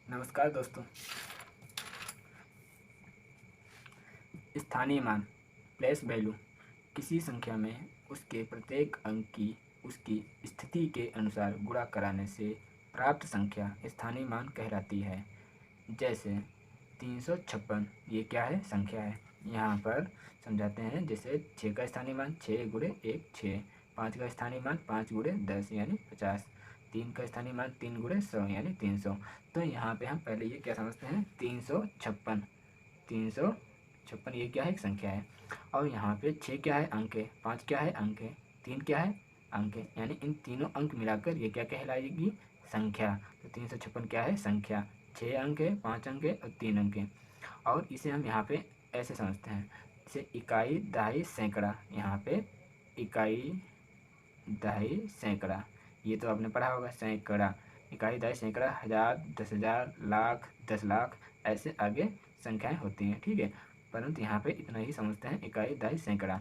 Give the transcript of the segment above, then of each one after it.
नमस्कार दोस्तों। स्थानीय मान प्लेस वैल्यू किसी संख्या में उसके प्रत्येक अंक की उसकी स्थिति के अनुसार गुणा कराने से प्राप्त संख्या स्थानीय मान कहलाती है। जैसे 356 ये क्या है? संख्या है। यहाँ पर समझाते हैं। जैसे 6 का स्थानीय मान 6 गुणे 1 6, 5 का स्थानीय मान 5 गुणे 10 यानी 50, 3 का स्थानीय मान 3 गुणे 100 यानी 300। तो यहाँ पे हम पहले ये क्या समझते हैं? 356 356 ये क्या है? एक संख्या है। और यहाँ पे 6 क्या है? अंक है। 5 क्या है? अंक है। 3 क्या है? अंक है। यानी इन तीनों अंक मिलाकर ये क्या कहलाएगी? संख्या। तो 356 क्या है? संख्या। 6 अंक है, 5 अंक है और 3 अंक है। और इसे हम यहाँ पे ऐसे समझते हैं, इसे इकाई, दहाई, सैकड़ा। यहाँ पे इकाई, दहाई, सैकड़ा ये तो आपने पढ़ा होगा। सैकड़ा, इकाई, दहाई, सैकड़ा, 1000, 10,000, लाख, 10 लाख, ऐसे आगे संख्याएं होती हैं। ठीक है, परंतु यहाँ पे इतना ही समझते हैं, इकाई, दहाई, सैकड़ा।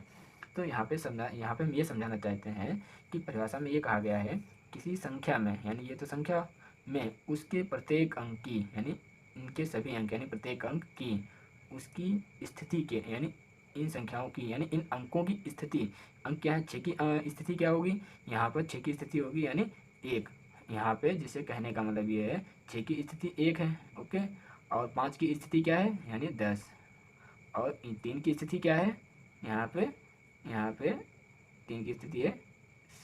तो यहाँ पे हम ये समझाना चाहते हैं कि परिभाषा में ये कहा गया है, किसी संख्या में, यानी ये तो संख्या में, उसके प्रत्येक अंक की, यानी इनके सभी अंक, यानी प्रत्येक अंक की उसकी स्थिति के, यानी इन संख्याओं की, यानी इन अंकों की स्थिति। अंक क्या है? 6 की स्थिति क्या होगी? यहाँ पर 6 की स्थिति होगी यानी 1। यहाँ पे जिसे कहने का मतलब ये है, 6 की स्थिति 1 है। ओके। और 5 की स्थिति क्या है? यानी 10। और 3 की स्थिति क्या है? यहाँ पे 3 की स्थिति है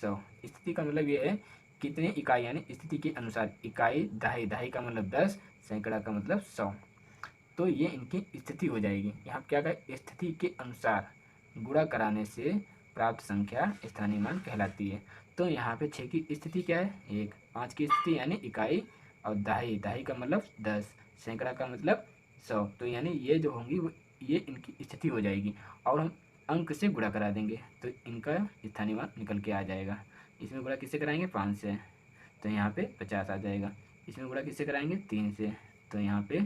100। स्थिति का मतलब ये है कितने इकाई, यानी स्थिति के अनुसार। इकाई, दहाई, दहाई का मतलब 10, सैकड़ा का मतलब 100। तो ये इनकी स्थिति हो जाएगी। यहाँ क्या कहा? स्थिति के अनुसार गुणा कराने से प्राप्त संख्या स्थानीय मान कहलाती है। तो यहाँ पे 6 की स्थिति क्या है? 1, 5 की स्थिति यानी इकाई, और दहाई, दहाई का मतलब 10, सैकड़ा का मतलब 100। तो यानी ये जो होंगी वो ये इनकी स्थिति हो जाएगी। और हम अंक से गुणा करा देंगे तो इनका स्थानीय मान निकल के आ जाएगा। इसमें गुणा किससे कराएंगे? 5 से, तो यहाँ पे 50 आ जाएगा। इसमें गुणा किससे कराएंगे? 3 से, तो यहाँ पे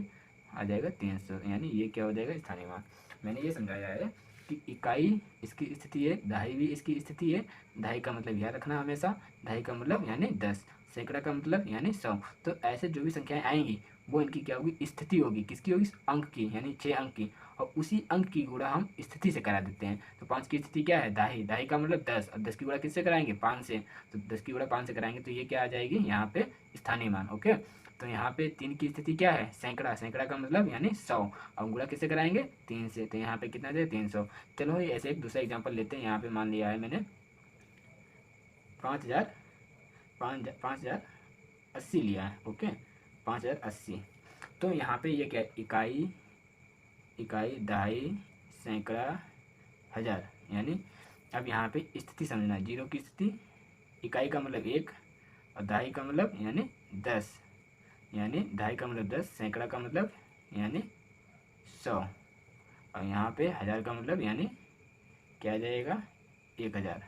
आ जाएगा 300। यानी ये क्या हो जाएगा? स्थानीय मान। मैंने ये समझाया है कि इकाई इसकी स्थिति है, दहाई भी इसकी स्थिति है। दहाई का मतलब याद रखना हमेशा, दहाई का मतलब यानी 10, सैकड़ा का मतलब यानी 100। तो ऐसे जो भी संख्याएं आएंगी वो इनकी क्या होगी? स्थिति होगी। किसकी होगी? अंक की, यानी 6 अंक की। और उसी अंक की गुणा हम स्थिति से करा देते हैं। तो 5 की स्थिति क्या है? दहाई, दहाई का मतलब 10, और 10 की गुणा किससे कराएंगे? 5 से। तो 10 की गुणा 5 से कराएंगे तो ये क्या आ जाएगी? यहाँ पे स्थानीय मान। ओके। तो यहाँ पे 3 की स्थिति क्या है? सैकड़ा, सैकड़ा का मतलब यानी 100, और गुणा किससे कराएंगे? 3 से। तो यहाँ पे कितना दे? 300। चलो ऐसे एक दूसरा एग्जांपल लेते हैं। यहाँ पे मान लिया है मैंने 5000, 5080 लिया है। ओके, 5080। तो यहाँ पे ये क्या है? इकाई, इकाई, दहाई, सैकड़ा, हज़ार। यानी अब यहाँ पे स्थिति समझना। 0 की स्थिति, इकाई का मतलब 1, और दहाई का मतलब यानी 10, यानी दहाई का मतलब 10, सैकड़ा का मतलब यानी 100, और यहाँ पे हज़ार का मतलब यानी क्या आ जाएगा? 1000।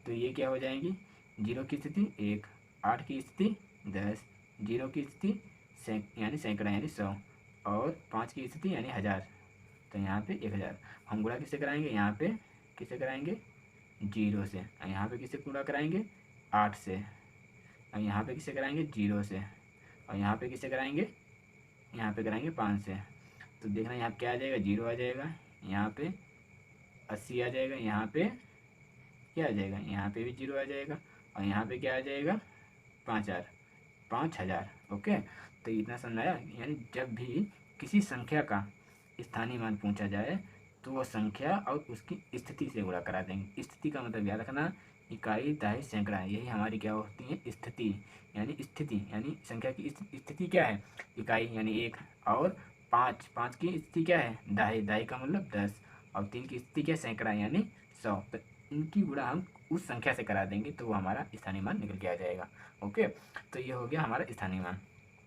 तो ये क्या हो जाएंगी? 0 की स्थिति 1, 8 की स्थिति 10, 0 की स्थिति यानी सैकड़ा यानी 100, और 5 की स्थिति यानी 1000। तो यहाँ पे 1000। हम गुणा किससे कराएंगे? यहाँ पे किससे कराएंगे? 0 से। और यहाँ पे किससे गुणा कराएंगे? 8 से। और यहाँ पे किससे कराएंगे? 0 से। और यहाँ पे किससे कराएंगे? यहाँ पे कराएंगे 5 से। तो देखना यहाँ क्या आ जाएगा? 0 आ जाएगा। यहाँ पे 80 आ जाएगा। यहाँ पे क्या आ जाएगा? यहाँ पे भी 0 आ जाएगा। और यहाँ पे क्या आ जाएगा? 5000। ओके। तो इतना समझाया। यानी जब भी किसी संख्या का स्थानीय मान पूछा जाए तो वह संख्या और उसकी स्थिति से गुणा करा देंगे। स्थिति का मतलब याद रखना, इकाई, दहाई, सैकड़ा, यही हमारी क्या होती है? स्थिति। यानी स्थिति यानी संख्या की स्थिति क्या है? इकाई यानी 1, और 5 की स्थिति क्या है? दहाई, दहाई का मतलब 10, और 3 की स्थिति क्या है? सैकड़ा यानी 100। तो इनकी गुणा हम उस संख्या से करा देंगे तो वो हमारा स्थानीय मान निकल के आ जाएगा। ओके। तो ये हो गया हमारा स्थानीय मान।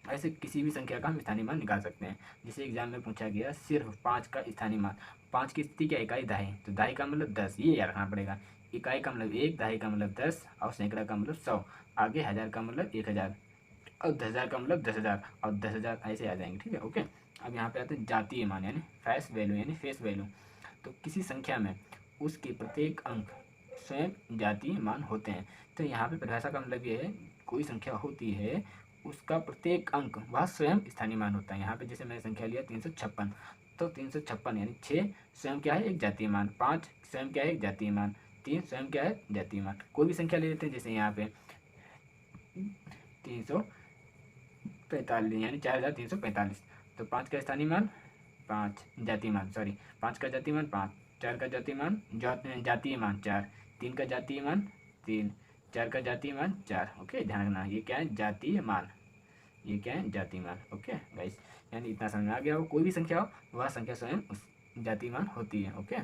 ऐसे किसी भी संख्या का हम स्थानीय मान निकाल सकते हैं। जैसे एग्जाम में पूछा गया सिर्फ 5 का स्थानीय मान। 5 की स्थिति क्या? इकाई, दहाई, तो दहाई का मतलब 10, ये याद रखना पड़ेगा। इकाई का मतलब 1, दहाई का मतलब 10, और सैकड़ा का मतलब 100। आगे हज़ार का मतलब 1000, और 10,000 का मतलब 10,000, और 10,000 ऐसे आ जाएंगे। ठीक है। ओके। अब यहाँ पे आते हैं जातीय मान, यानी फेस वैल्यू, यानी फेस वैल्यू। तो किसी संख्या में उसके प्रत्येक अंक स्वयं जातीय मान होते हैं। तो यहाँ पे परिभाषा का मतलब ये है, कोई संख्या होती है उसका प्रत्येक अंक वह स्वयं स्थानीय मान होता है। यहाँ पे जैसे मैंने संख्या लिया 356, तो 356 यानी 6 स्वयं क्या है, एक जातीय मान। 5 स्वयं क्या है, एक जातीय मान। 3 स्वयं क्या है, जातीय मान। कोई भी संख्या ले लेते हैं, जैसे यहाँ पे 345 यानी 4345, तो 5 का स्थानीय मान 5, जातीय मान, सॉरी 5 का जातीय मान 5, 4 का जातीय मान, जातीय मान 4, 3 का जातीय मान 3, 4 का जातीय मान 4। ओके, ध्यान रखना ये क्या है, जातीय मान। ये क्या है, जातीय मान। ओके गाइस, यानी इतना समझ में आ गया हो, कोई भी संख्या हो वह संख्या स्वयं उस जातीय मान होती है। ओके,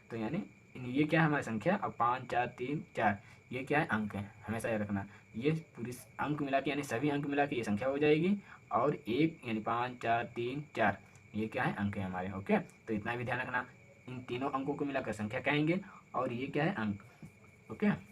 तो यानी ये क्या है हमारी संख्या, अब 5 4 3 4, ये क्या है, अंक है, हमेशा याद रखना। ये पूरी अंक मिला के यानी सभी अंक मिला के ये संख्या हो जाएगी, और एक यानी 5 4 3 4 ये क्या है, अंक है हमारे। ओके, तो इतना भी ध्यान रखना, इन तीनों अंकों को मिलाकर संख्या कहेंगे, और ये क्या है, अंक। ओके।